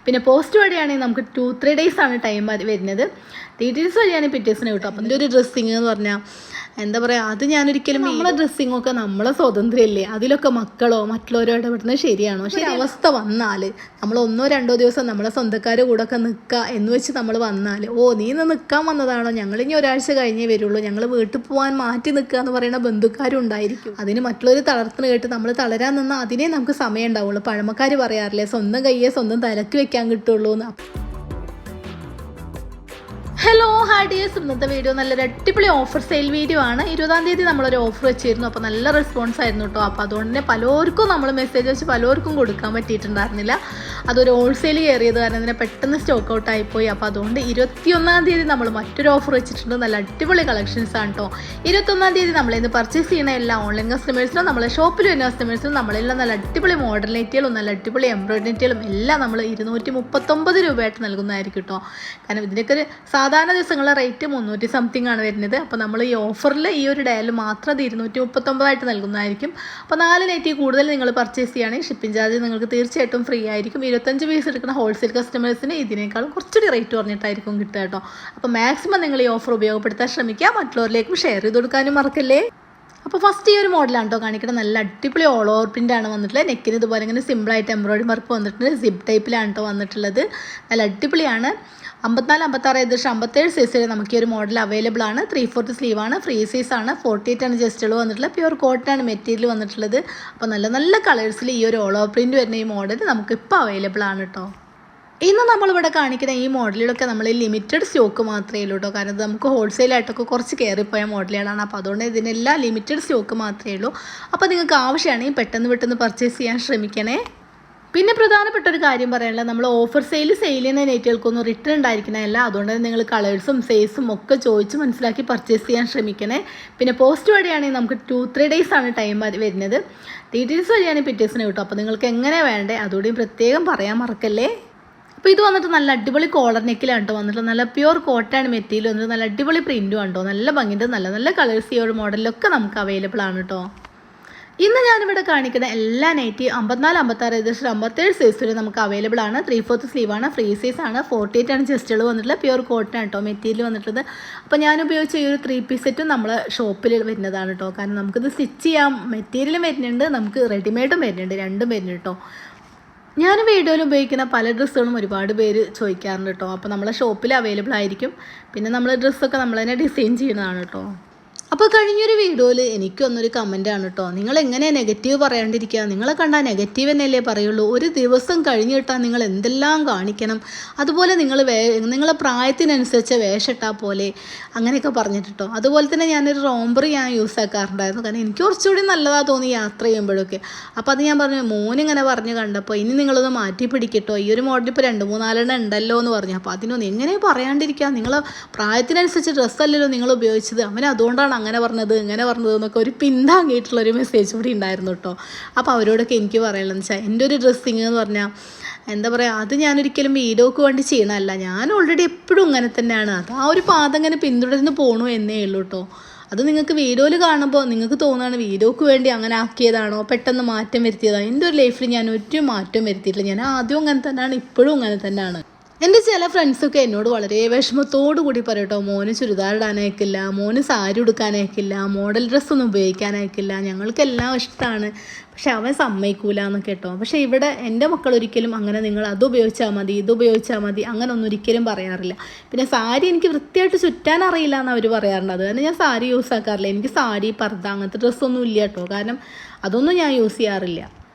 പിന്നെ പോസ്റ്റ് വഴിയാണെങ്കിൽ നമുക്ക് 2-3 days ആണ് ടൈം വരുന്നത്. ഡീറ്റെയിൽസ് വഴിയാണെങ്കിൽ പിറ്റേഴ്സിന് കിട്ടും. അപ്പം അതിൻ്റെ ഒരു ഡ്രസ്സിങ് എന്ന് പറഞ്ഞാൽ എന്താ പറയുക, അത് ഞാനൊരിക്കലും നമ്മളെ ഡ്രസ്സിങ്ങൊക്കെ നമ്മളെ സ്വാതന്ത്ര്യമല്ലേ, അതിലൊക്കെ മക്കളോ മറ്റുള്ളവരോ ഇടപെടുന്നത് ശരിയാണോ? പക്ഷേ അവസ്ഥ വന്നാൽ നമ്മൾ 1-2 ദിവസം നമ്മളെ സ്വന്തക്കാരുടെ കൂടെ ഒക്കെ നിൽക്കുക എന്ന് വെച്ച് നമ്മൾ വന്നാൽ, നീ ഇന്ന് നിൽക്കാൻ വന്നതാണോ, ഞങ്ങളിനി ഒരാഴ്ച കഴിഞ്ഞേ വരുള്ളൂ, ഞങ്ങൾ വീട്ടിൽ പോകാൻ മാറ്റി നിൽക്കുക എന്ന് പറയുന്ന ബന്ധുക്കാരും ഉണ്ടായിരിക്കും. അതിന് മറ്റുള്ളവർ തളർത്തുന്ന കേട്ട് നമ്മൾ തളരാൻ നിന്നാൽ അതിനേ നമുക്ക് സമയം ഉണ്ടാവുള്ളൂ. പഴമക്കാർ പറയാറില്ലേ, സ്വന്തം കയ്യെ സ്വന്തം തലക്ക് വെക്കാൻ കിട്ടുള്ളൂ എന്ന്. ഹലോ ഹായ് ഡിയേഴ്സ്, ഇന്നത്തെ വീഡിയോ നല്ലൊരു അടിപൊളി ഓഫർ സെയിൽ വീഡിയോ ആണ്. 20-ാം തീയതി നമ്മളൊരു ഓഫർ വെച്ചിരുന്നു. അപ്പോൾ നല്ല റെസ്പോൺസ് ആയിരുന്നു കേട്ടോ. അപ്പോൾ അതുകൊണ്ട് തന്നെ പലർക്കും നമ്മൾ മെസ്സേജ് വെച്ച് പലർക്കും കൊടുക്കാൻ പറ്റിയിട്ടുണ്ടായിരുന്നില്ല. അതൊരു ഹോൾസെയിൽ കയറിയത് കാരണം ഇതിനെ പെട്ടെന്ന് സ്റ്റോക്ക് ഔട്ട് ആയിപ്പോയി. അപ്പോൾ അതുകൊണ്ട് 21-ാം തീയതി നമ്മൾ മറ്റൊരു ഓഫർ വെച്ചിട്ടുണ്ട്. നല്ല അടിപൊളി കളക്ഷൻസ് ആണ് കേട്ടോ. 21-ാം തീയതി നമ്മളിന്ന് പർച്ചേസ് ചെയ്യുന്ന എല്ലാ ഓൺലൈൻ കസ്റ്റമേഴ്സിനും നമ്മളെ ഷോപ്പിൽ വരുന്ന കസ്റ്റമേഴ്സിനും നമ്മളെല്ലാം നല്ല അടിപൊളി മോഡൽ നെറ്റുകളും നല്ല അടിപൊളി എംബ്രോയിഡറി നെറ്റുകളും എല്ലാം നമ്മൾ 239 രൂപയായിട്ട് നൽകുന്നതായിരിക്കും കേട്ടോ. കാരണം ഇതിനൊക്കെ ഒരു സാധാരണ ദിവസങ്ങളിലെ റേറ്റ് 300 സംതിങ് ആണ് വരുന്നത്. അപ്പോൾ നമ്മൾ ഈ ഓഫറിൽ ഈ ഒരു ഡേയിൽ മാത്രം അത് 239 നൽകുന്നതായിരിക്കും. അപ്പോൾ 4 നെറ്റ് കൂടുതൽ നിങ്ങൾ പർച്ചേസ് ചെയ്യുകയാണെങ്കിൽ ഷിപ്പിംഗ് ചാർജ് നിങ്ങൾക്ക് തീർച്ചയായിട്ടും ഫ്രീ ആയിരിക്കും. 25 പീസ് എടുക്കുന്ന ഹോൾസെയിൽ കസ്റ്റമേഴ്സിന് ഇതിനേക്കാളും കുറച്ചുകൂടി റേറ്റ് കുറഞ്ഞിട്ടായിരിക്കും കിട്ടുക കേട്ടോ. അപ്പോൾ മാക്സിമം നിങ്ങൾ ഈ ഓഫർ ഉപയോഗപ്പെടുത്താൻ ശ്രമിക്കുക. മറ്റുള്ളവരിലേക്കും ഷെയർ ചെയ്ത് കൊടുക്കാനും മറക്കല്ലേ. അപ്പോൾ ഫസ്റ്റ് ഈ ഒരു മോഡലാണ് കേട്ടോ കാണിക്കുന്നത്. നല്ല അടിപൊളി ഓൾ ഓവർ പ്രിൻ്റ് ആണ് വന്നിട്ടുള്ളത്. നെക്കിന് ഇതുപോലെ ഇങ്ങനെ സിമ്പിളായിട്ട് എംബ്രോയിഡറി വർക്ക് വന്നിട്ടുണ്ട്. സിപ്പ് ടൈപ്പിലാണ് കേട്ടോ വന്നിട്ടുള്ളത്. നല്ല അടിപൊളിയാണ്. 54, 56, ഏകദേശം 57 സൈസിൽ നമുക്ക് ഈ ഒരു മോഡൽ അവൈലബിൾ ആണ്. 3/4 സ്ലീവാണ്, ഫ്രീ സൈസ് ആണ്. 48 ആണ് ജസ്റ്റുകൾ വന്നിട്ടുള്ളത്. പ്യൂർ കോട്ടൺ ആണ് മെറ്റീരിയൽ വന്നിട്ടുള്ളത്. അപ്പോൾ നല്ല നല്ല കളേഴ്സിൽ ഈ ഒരു ഓൾ ഓവർ പ്രിൻ്റ് വരുന്ന ഈ മോഡൽ നമുക്കിപ്പോൾ അവൈലബിൾ ആണ് കേട്ടോ. ഇന്ന് നമ്മളിവിടെ കാണിക്കുന്ന ഈ മോഡലിലൊക്കെ നമ്മൾ ലിമിറ്റഡ് സ്റ്റോക്ക് മാത്രമേ ഉള്ളൂ കേട്ടോ. കാരണം ഇത് നമുക്ക് ഹോൾസെയിലായിട്ടൊക്കെ കുറച്ച് കയറിപ്പോയ മോഡലുകളാണ്. അപ്പോൾ അതുകൊണ്ട് ഇതിനെല്ലാം ലിമിറ്റഡ് സ്റ്റോക്ക് മാത്രമേ ഉള്ളൂ. അപ്പോൾ നിങ്ങൾക്ക് ആവശ്യമാണെങ്കിൽ പെട്ടെന്ന് പർച്ചേസ് ചെയ്യാൻ ശ്രമിക്കണേ. പിന്നെ പ്രധാനപ്പെട്ട ഒരു കാര്യം പറയാനുള്ളത്, നമ്മൾ ഓഫർ സെയിൽ ചെയ്യുന്ന നെറ്റുകൾക്കൊന്നും റിട്ടേൺ ഉണ്ടായിരിക്കുന്നതല്ല. അതുകൊണ്ട് തന്നെ നിങ്ങൾ കളേഴ്സും സൈസും ഒക്കെ ചോദിച്ച് മനസ്സിലാക്കി പർച്ചേസ് ചെയ്യാൻ ശ്രമിക്കണേ. പിന്നെ പോസ്റ്റ് വഴിയാണെങ്കിൽ നമുക്ക് 2-3 days ആണ് ടൈം വരുന്നത്. ഡീറ്റെയിൽസ് വഴിയാണെങ്കിൽ പിറ്റേഴ്സിന് കിട്ടും. അപ്പോൾ നിങ്ങൾക്ക് എങ്ങനെ വേണ്ടേ അതുകൂടി പ്രത്യേകം പറയാൻ മറക്കല്ലേ. അപ്പോൾ ഇത് വന്നിട്ട് നല്ല അടിപൊളി കോളർ നെക്കിലാണ് കേട്ടോ വന്നിട്ട്. നല്ല പ്യൂർ കോട്ടൺ മെറ്റീരിയൽ വന്നിട്ട് നല്ല അടിപൊളി പ്രിൻറ്റും ആണ് കേട്ടോ. നല്ല ഭംഗിയുണ്ട്. നല്ല നല്ല കളേഴ്സ് ഈ ഒരു മോഡലിലൊക്കെ നമുക്ക് അവൈലബിൾ ആണ് കേട്ടോ. ഇന്ന് ഞാനിവിടെ കാണിക്കുന്ന എല്ലാ നൈറ്റി 54, 56, ഏകദേശം 57 സൈസ് വരെ നമുക്ക് അവൈലബിൾ ആണ്. 3/4 സ്ലീവാണ്, ഫ്രീ സൈസ് ആണ്. 48 ആണ് ജസ്റ്റുകൾ വന്നിട്ടുള്ളത്. പ്യൂർ കോട്ടൺ ആണ് കേട്ടോ മെറ്റീരിയൽ വന്നിട്ടുള്ളത്. അപ്പോൾ ഞാൻ ഉപയോഗിച്ച ഈ ഒരു 3 പീസ് സെറ്റും നമ്മളെ ഷോപ്പിൽ വരുന്നതാണ് കേട്ടോ. കാരണം നമുക്കിത് സ്റ്റിച്ച് ചെയ്യാം, മെറ്റീരിയലും വരുന്നുണ്ട്, നമുക്ക് റെഡിമെയ്ഡും വരുന്നുണ്ട്, രണ്ടും വരുന്നുണ്ട് കേട്ടോ. ഞാൻ വീഡിയോയിൽ ഉപയോഗിക്കുന്ന പല ഡ്രസ്സുകളും ഒരുപാട് പേര് ചോദിക്കാറുണ്ട് കേട്ടോ. അപ്പോൾ നമ്മളെ ഷോപ്പിൽ അവൈലബിൾ ആയിരിക്കും. പിന്നെ നമ്മൾ ഡ്രസ്സൊക്കെ നമ്മൾ തന്നെ ഡിസൈൻ ചെയ്യുന്നതാണ് കേട്ടോ. അപ്പോൾ കഴിഞ്ഞൊരു വീഡിയോയിൽ എനിക്ക് വന്നൊരു കമൻറ്റാണ് കേട്ടോ. നിങ്ങൾ എങ്ങനെയാണ് നെഗറ്റീവ് പറയാണ്ടിരിക്കുക? നിങ്ങളെ കണ്ടാൽ നെഗറ്റീവ് തന്നെയല്ലേ പറയുള്ളൂ. ഒരു ദിവസം കഴിഞ്ഞ് കിട്ടാൻ നിങ്ങൾ എന്തെല്ലാം കാണിക്കണം. അതുപോലെ നിങ്ങളെ പ്രായത്തിനനുസരിച്ച് വേഷമിട്ടാൽ പോലെ അങ്ങനെയൊക്കെ പറഞ്ഞിട്ടോ. അതുപോലെ തന്നെ ഞാനൊരു റോംബർ ഞാൻ യൂസ് ആക്കാറുണ്ടായിരുന്നു. കാരണം എനിക്ക് കുറച്ചുകൂടി നല്ലതാണ് തോന്നി യാത്ര ചെയ്യുമ്പോഴൊക്കെ. അപ്പോൾ അത് ഞാൻ പറഞ്ഞു, മോനിങ്ങനെ പറഞ്ഞു കണ്ടപ്പോൾ ഇനി നിങ്ങളൊന്ന് മാറ്റി പിടിക്കട്ടോ, ഈ ഒരു മോഡൽ ഇപ്പോൾ 2-3 ഉണ്ടല്ലോ എന്ന് പറഞ്ഞു. അപ്പോൾ അതിനൊന്നും എങ്ങനെ പറയാണ്ടിരിക്കുക? നിങ്ങൾ പ്രായത്തിനനുസരിച്ച് ഡ്രസ്സല്ലല്ലോ നിങ്ങൾ ഉപയോഗിച്ചത്, അവൻ അതുകൊണ്ടാണ് അങ്ങനെ പറഞ്ഞത് ഇങ്ങനെ പറഞ്ഞത് എന്നൊക്കെ ഒരു പിന്താങ്ങിയിട്ടുള്ളൊരു മെസ്സേജ് കൂടി ഉണ്ടായിരുന്നു കേട്ടോ. അപ്പോൾ അവരോടൊക്കെ എനിക്ക് പറയാനുള്ളതെന്ന് വെച്ചാൽ, എൻ്റെ ഒരു ഡ്രസ്സിങ് എന്ന് പറഞ്ഞാൽ എന്താ പറയുക, അത് ഞാനൊരിക്കലും വീഡിയോക്ക് വേണ്ടി ചെയ്യണമല്ല. ഞാൻ ഓൾറെഡി എപ്പോഴും ഇങ്ങനെ തന്നെയാണ്. അത് ആ ഒരു പാത ഇങ്ങനെ പിന്തുടർന്ന് പോകണു എന്നേ ഉള്ളൂ കേട്ടോ. അത് നിങ്ങൾക്ക് വീഡിയോയിൽ കാണുമ്പോൾ നിങ്ങൾക്ക് തോന്നുകയാണ് വീഡിയോക്ക് വേണ്ടി അങ്ങനെ ആക്കിയതാണോ, പെട്ടെന്ന് മാറ്റം വരുത്തിയതാണോ. എൻ്റെ ഒരു ലൈഫിൽ ഞാൻ ഒരു മാറ്റം വരുത്തിയിട്ടില്ല. ഞാൻ ആദ്യം അങ്ങനെ തന്നെയാണ്, ഇപ്പോഴും അങ്ങനെ തന്നെയാണ്. എൻ്റെ ചില ഫ്രണ്ട്സൊക്കെ എന്നോട് വളരെ വിഷമത്തോടു കൂടി പറയും കേട്ടോ, മോന് ചുരിദാർ ഇടാനയക്കില്ല, മോന് സാരി ഉടുക്കാനയക്കില്ല, മോഡൽ ഡ്രസ്സൊന്നും ഉപയോഗിക്കാനയക്കില്ല, ഞങ്ങൾക്കെല്ലാം ഇഷ്ടമാണ്, പക്ഷെ അവൻ സമ്മതിക്കൂല എന്നൊക്കെ കേട്ടോ. പക്ഷേ ഇവിടെ എൻ്റെ മക്കൾ ഒരിക്കലും അങ്ങനെ നിങ്ങൾ അത് ഉപയോഗിച്ചാൽ മതി ഇത് ഉപയോഗിച്ചാൽ മതി അങ്ങനെ ഒന്നും ഒരിക്കലും പറയാറില്ല. പിന്നെ സാരി എനിക്ക് വൃത്തിയായിട്ട് ചുറ്റാൻ അറിയില്ല എന്ന് അവർ പറയാറുണ്ട്. അത് തന്നെ ഞാൻ സാരി യൂസ് ആക്കാറില്ല. എനിക്ക് സാരി, പർദ്ദ അങ്ങനത്തെ ഡ്രസ്സൊന്നും ഇല്ല കേട്ടോ. കാരണം അതൊന്നും ഞാൻ യൂസ് ചെയ്യാറില്ല.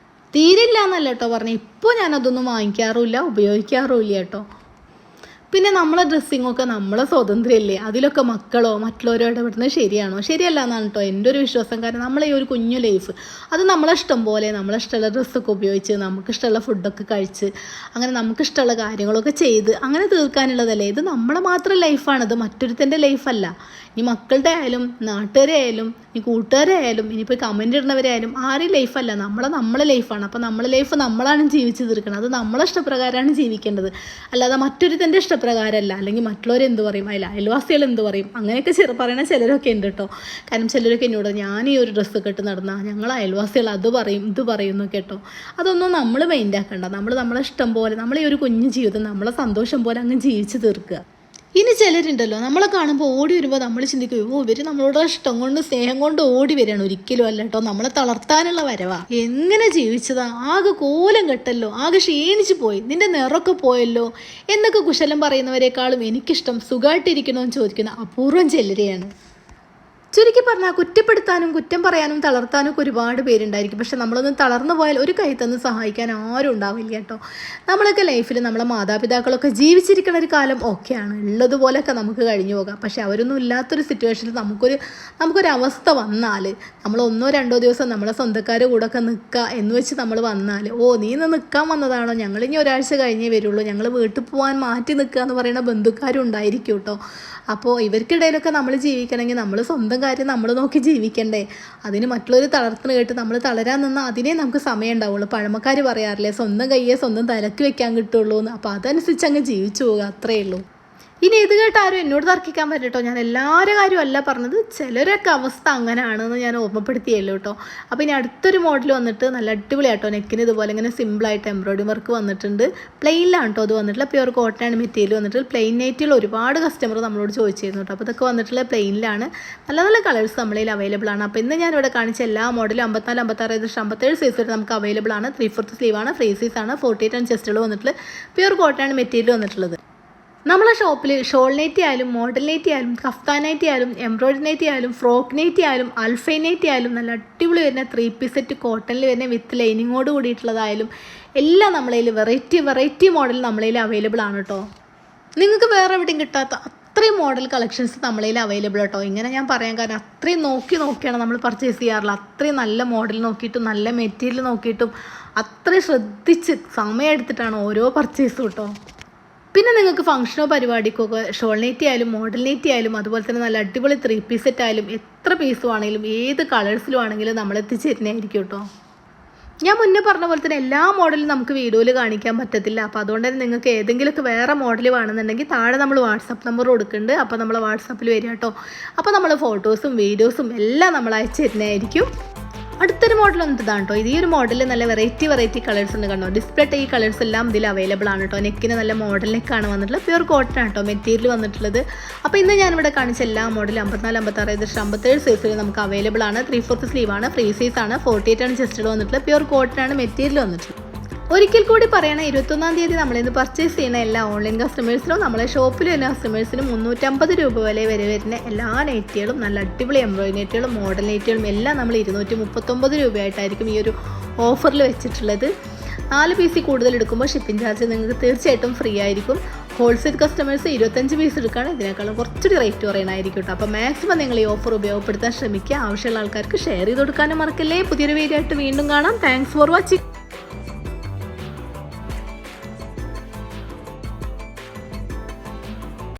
തീരില്ല എന്നല്ല കേട്ടോ പറഞ്ഞത്. ഇപ്പോൾ ഞാനതൊന്നും വാങ്ങിക്കാറുമില്ല, ഉപയോഗിക്കാറുമില്ല കേട്ടോ. പിന്നെ നമ്മളെ ഡ്രസ്സിങ്ങൊക്കെ നമ്മളെ സ്വാതന്ത്ര്യമല്ലേ, അതിലൊക്കെ മക്കളോ മറ്റുള്ളവരോ ഇടപെടുന്നത് ശരിയാണോ? ശരിയല്ല എന്നാണ് കേട്ടോ എൻ്റെ ഒരു വിശ്വാസം. കാരണം നമ്മളെ ഈ ഒരു കുഞ്ഞു ലൈഫ് അത് നമ്മളെ ഇഷ്ടം പോലെ നമ്മളിഷ്ടമുള്ള ഡ്രസ്സൊക്കെ ഉപയോഗിച്ച് നമുക്കിഷ്ടമുള്ള ഫുഡൊക്കെ കഴിച്ച് അങ്ങനെ നമുക്കിഷ്ടമുള്ള കാര്യങ്ങളൊക്കെ ചെയ്ത് അങ്ങനെ തീർക്കാനുള്ളതല്ലേ. ഇത് നമ്മളെ മാത്രം ലൈഫാണ്, ഇത് മറ്റൊരുത്തൻ്റെ ലൈഫല്ല. ഇനി മക്കളുടെ ആയാലും നാട്ടുകാരെ ആയാലും ഇനി കൂട്ടുകാരെ ആയാലും ഇനിയിപ്പോൾ കമൻ്റ് ഇടുന്നവരായാലും ആരും ലൈഫല്ല, നമ്മളെ ലൈഫാണ്. അപ്പോൾ നമ്മളെ ലൈഫ് നമ്മളാണ് ജീവിച്ച് തീർക്കണം. അത് നമ്മളെ ഇഷ്ടപ്രകാരമാണ് ജീവിക്കേണ്ടത്, അല്ലാതെ മറ്റൊരുത്തൻ്റെ ഇഷ്ടപ്രകാരമല്ല, അല്ലെങ്കിൽ മറ്റുള്ളവരെന്ത് പറയും, അയൽവാസികൾ എന്ത് പറയും, അങ്ങനെയൊക്കെ പറയുന്ന ചിലരൊക്കെ ഉണ്ട് കേട്ടോ. കാരണം ചിലരൊക്കെ എന്നോട് ഞാൻ ഈ ഒരു ഡ്രസ്സ് ഇട്ട് നടന്നാൽ ഞങ്ങൾ അയൽവാസികൾ അത് പറയും ഇത് പറയുന്നു കേട്ടോ. അതൊന്നും നമ്മൾ മൈൻഡാക്കണ്ട. നമ്മളെ ഇഷ്ടം പോലെ, നമ്മളെ ഒരു കുഞ്ഞു ജീവിതം നമ്മളെ സന്തോഷം പോലെ അങ്ങ് ജീവിച്ച് തീർക്കുക. ഇനി ചിലരുണ്ടല്ലോ, നമ്മളെ കാണുമ്പോൾ ഓടി വരുമ്പോൾ നമ്മൾ ചിന്തിക്കും, ഇവർ നമ്മളോട് ഇഷ്ടം കൊണ്ട് സ്നേഹം കൊണ്ട് ഓടി വരികയാണ്. ഒരിക്കലും അല്ല കേട്ടോ, നമ്മളെ തളർത്താനുള്ള വരവാ. എങ്ങനെ ജീവിച്ചതാ, ആകെ കോലം കെട്ടല്ലോ, ആകെ ക്ഷീണിച്ചു പോയി, നിന്റെ നിറമൊക്കെ പോയല്ലോ എന്നൊക്കെ കുശലം പറയുന്നവരെക്കാളും എനിക്കിഷ്ടം സുഖമായിട്ടിരിക്കണമെന്ന് ചോദിക്കുന്ന അപൂർവം ചിലരെയാണ്. ചുരുക്കി പറഞ്ഞാൽ കുറ്റപ്പെടുത്താനും കുറ്റം പറയാനും തളർത്താനും ഒക്കെ ഒരുപാട് പേരുണ്ടായിരിക്കും. പക്ഷെ നമ്മളൊന്ന് തളർന്നു പോയാൽ ഒരു കൈ തന്ന് സഹായിക്കാൻ ആരും ഉണ്ടാവില്ല കേട്ടോ. നമ്മളൊക്കെ ലൈഫിൽ നമ്മളെ മാതാപിതാക്കളൊക്കെ ജീവിച്ചിരിക്കുന്ന ഒരു കാലം ഓക്കെയാണ്, ഉള്ളതുപോലെയൊക്കെ നമുക്ക് കഴിഞ്ഞു പോകാം. പക്ഷെ അവരൊന്നും ഇല്ലാത്തൊരു സിറ്റുവേഷനിൽ നമുക്കൊരവസ്ഥ വന്നാൽ, നമ്മൾ 1-2 ദിവസം നമ്മളെ സ്വന്തക്കാരുടെ കൂടെ ഒക്കെ നിൽക്കുക എന്ന് വെച്ച് നമ്മൾ വന്നാൽ, നീ ഇന്ന് നിൽക്കാൻ വന്നതാണോ, ഞങ്ങളിനി ഒരാഴ്ച കഴിഞ്ഞേ വരുള്ളൂ, ഞങ്ങൾ വീട്ടിൽ പോകാൻ മാറ്റി നിൽക്കുക എന്ന് പറയുന്ന ബന്ധുക്കാരും ഉണ്ടായിരിക്കും കേട്ടോ. അപ്പോൾ ഇവർക്കിടയിലൊക്കെ നമ്മൾ ജീവിക്കണമെങ്കിൽ നമ്മൾ സ്വന്തം കാര്യം നമ്മൾ നോക്കി ജീവിക്കണ്ടേ. അതിന് മറ്റുള്ളവർ തളർത്തുന്ന കേട്ട് നമ്മൾ തളരാൻ നിന്നാൽ അതിനേ നമുക്ക് സമയം ഉണ്ടാവുള്ളൂ. പഴമക്കാർ പറയാറില്ലേ, സ്വന്തം കയ്യെ സ്വന്തം തലക്ക് വെക്കാൻ കിട്ടുള്ളൂ എന്ന്. അപ്പോൾ അതനുസരിച്ച് അങ്ങ് ജീവിച്ചു പോകുക, അത്രയേ ഉള്ളൂ. ഇനി ഇത് കേട്ട് ആരും എന്നോട് തർക്കിക്കാൻ പറ്റട്ടോ. ഞാൻ എല്ലാവരുടെ കാര്യമല്ല പറഞ്ഞത്, ചിലരൊക്കെ അവസ്ഥ അങ്ങനെയാണെന്ന് ഞാൻ ഓർമ്മപ്പെടുത്തിയല്ലോ കേട്ടോ. അപ്പോൾ ഇനി അടുത്തൊരു മോഡൽ വന്നിട്ട് നല്ല അടിപൊളിയാട്ടോ. നെക്കിന് ഇതുപോലെ ഇങ്ങനെ സിമ്പിളായിട്ട് എംബ്രോയിഡറി വർക്ക് വന്നിട്ടുണ്ട്. പ്ലെയിനിലാണ് കേട്ടോ അത് വന്നിട്ടുള്ള, പ്യുവർ കോട്ടൺ ആണ് മെറ്റീരിയൽ വന്നിട്ട്. പ്ലെയിൻ നൈറ്റിൽ ഒരുപാട് കസ്റ്റമർ നമ്മളോട് ചോദിച്ചിരുന്നു കേട്ടോ. അപ്പോൾ ഇതൊക്കെ വന്നിട്ടുള്ള പ്ലെയിനിലാണ്. നല്ല നല്ല കളേഴ്സ് നമ്മളിൽ അവൈലബിൾ ആണ്. അപ്പോൾ ഇന്ന് ഞാനിവിടെ കാണിച്ച എല്ലാ മോഡലും 54, 56, 57 സൈസ് വരെ നമുക്ക് അവൈലബിൾ ആണ്. 3/4 സ്ലീവാണ്, ഫ്രീ സൈസാണ്, 48 ചെസ്റ്റുകൾ വന്നിട്ടുള്ള പ്യുവർ കോട്ടൺ ആണ് മെറ്റീരിയൽ വന്നിട്ടുള്ളത്. നമ്മളെ ഷോപ്പിൽ ഷോൾ നൈറ്റി ആയാലും മോഡൽ നൈറ്റി ആയാലും കഫ്താൻ നൈറ്റി ആയാലും എംബ്രോയിഡറി നൈറ്റി ആയാലും ഫ്രോക്ക് നൈറ്റി ആയാലും അൽഫൈൻ നൈറ്റി ആയാലും നല്ല അടിപൊളി വരുന്ന 3-piece സെറ്റ് കോട്ടണിൽ വരുന്ന വിത്ത് ലൈനിങ്ങോട് കൂടിയിട്ടുള്ളതായാലും എല്ലാം നമ്മളതിൽ വെറൈറ്റി മോഡൽ നമ്മളതിൽ അവൈലബിൾ ആണ് കേട്ടോ. നിങ്ങൾക്ക് വേറെ എവിടെയും കിട്ടാത്ത അത്രയും മോഡൽ കളക്ഷൻസ് നമ്മളതിൽ അവൈലബിൾ കേട്ടോ. ഇങ്ങനെ ഞാൻ പറയാൻ കാരണം അത്രയും നോക്കിയാണ് നമ്മൾ പർച്ചേസ് ചെയ്യാറുള്ളത്. അത്രയും നല്ല മോഡൽ നോക്കിയിട്ടും നല്ല മെറ്റീരിയൽ നോക്കിയിട്ടും അത്രയും ശ്രദ്ധിച്ച് സമയം എടുത്തിട്ടാണ് ഓരോ പർച്ചേസും കേട്ടോ. പിന്നെ നിങ്ങൾക്ക് ഫംഗ്ഷനോ പരിപാടിക്കോ ഷോൾ നൈറ്റി ആയാലും മോഡൽ നൈറ്റി ആയാലും അതുപോലെ തന്നെ നല്ല അടിപൊളി 3-piece സെറ്റ് ആയാലും എത്ര പീസും ആണെങ്കിലും ഏത് കളേഴ്സിലും ആണെങ്കിലും നമ്മൾ എത്തിച്ചേരുന്നതായിരിക്കും കേട്ടോ. ഞാൻ മുന്നേ പറഞ്ഞ പോലെ തന്നെ എല്ലാ മോഡലും നമുക്ക് വീഡിയോയിൽ കാണിക്കാൻ പറ്റത്തില്ല. അപ്പോൾ അതുകൊണ്ട് തന്നെ നിങ്ങൾക്ക് ഏതെങ്കിലുമൊക്കെ വേറെ മോഡൽ വേണമെന്നുണ്ടെങ്കിൽ താഴെ നമ്മൾ വാട്സാപ്പ് നമ്പർ കൊടുക്കുന്നുണ്ട്. അപ്പോൾ നമ്മൾ വാട്സാപ്പിൽ വരിക കേട്ടോ. അപ്പോൾ നമ്മൾ ഫോട്ടോസും വീഡിയോസും എല്ലാം നമ്മൾ അയച്ചു തരുന്നതായിരിക്കും. അടുത്തൊരു മോഡൽ വന്നിട്ടാണ് കേട്ടോ. ഈ ഒരു മോഡലിൽ നല്ല വെറൈറ്റി കളേഴ്സ് ഉണ്ട് കണ്ടോ. ഡിസ്പ്ലേ ഈ കളേഴ്സ് എല്ലാം ഇതിൽ അവൈലബിൾ ആണ് കേട്ടോ. നെക്കിന് നല്ല മോഡൽ നെക്കാണ് വന്നിട്ടുള്ളത്. പ്യുവർ കോട്ടൺ ആണ് കേട്ടോ മെറ്റീരിയൽ വന്നിട്ടുള്ളത്. അപ്പോൾ ഇന്ന് ഞാനിവിടെ കാണിച്ച എല്ലാ മോഡലും 54, 56, 57 സൈസിൽ നമുക്ക് അവൈലബിൾ ആണ്. 3/4 സ്ലീവാണ്, ഫ്രീ സൈസാണ്, 48 ചെസ്റ്റുകൾ വന്നിട്ടുള്ളത്. പ്യുവർ കോട്ടൺ ആണ് മെറ്റീരിയൽ വന്നിട്ടുള്ളത്. ഒരിക്കൽ കൂടി പറയണം, 21-ാം തീയതി നമ്മളിന്ന് പർച്ചേസ് ചെയ്യുന്ന എല്ലാ ഓൺലൈൻ കസ്റ്റമേഴ്സിനും നമ്മളെ ഷോപ്പിൽ വരുന്ന കസ്റ്റമേഴ്സിനും 350 രൂപ വില വരെ വരുന്ന എല്ലാ നൈറ്റികളും നല്ല അടിപൊളി എംബ്രോയിഡറി നൈറ്റുകളും മോഡൽ നൈറ്റുകളും എല്ലാം നമ്മൾ 239 രൂപയായിട്ടായിരിക്കും ഈ ഒരു ഓഫറിൽ വെച്ചിട്ടുള്ളത്. 4 പീസ് കൂടുതൽ എടുക്കുമ്പോൾ ഷിപ്പിംഗ് ചാർജ് നിങ്ങൾക്ക് തീർച്ചയായിട്ടും ഫ്രീ ആയിരിക്കും. ഹോൾസെയിൽ കസ്റ്റമേഴ്സ് 25 പീസ് എടുക്കുകയാണ് ഇതിനേക്കാളും കുറച്ചൊരു റേറ്റ് പറയണമായിരിക്കും കേട്ടോ. അപ്പോൾ മാക്സിമം നിങ്ങൾ ഈ ഓഫർ ഉപയോഗപ്പെടുത്താൻ ശ്രമിക്കുക. ആവശ്യമുള്ള ആൾക്കാർക്ക് ഷെയർ ചെയ്ത് കൊടുക്കാനും മറക്കല്ലേ. പുതിയൊരു വീഡിയോ ആയിട്ട് വീണ്ടും കാണാം. Thanks for watching.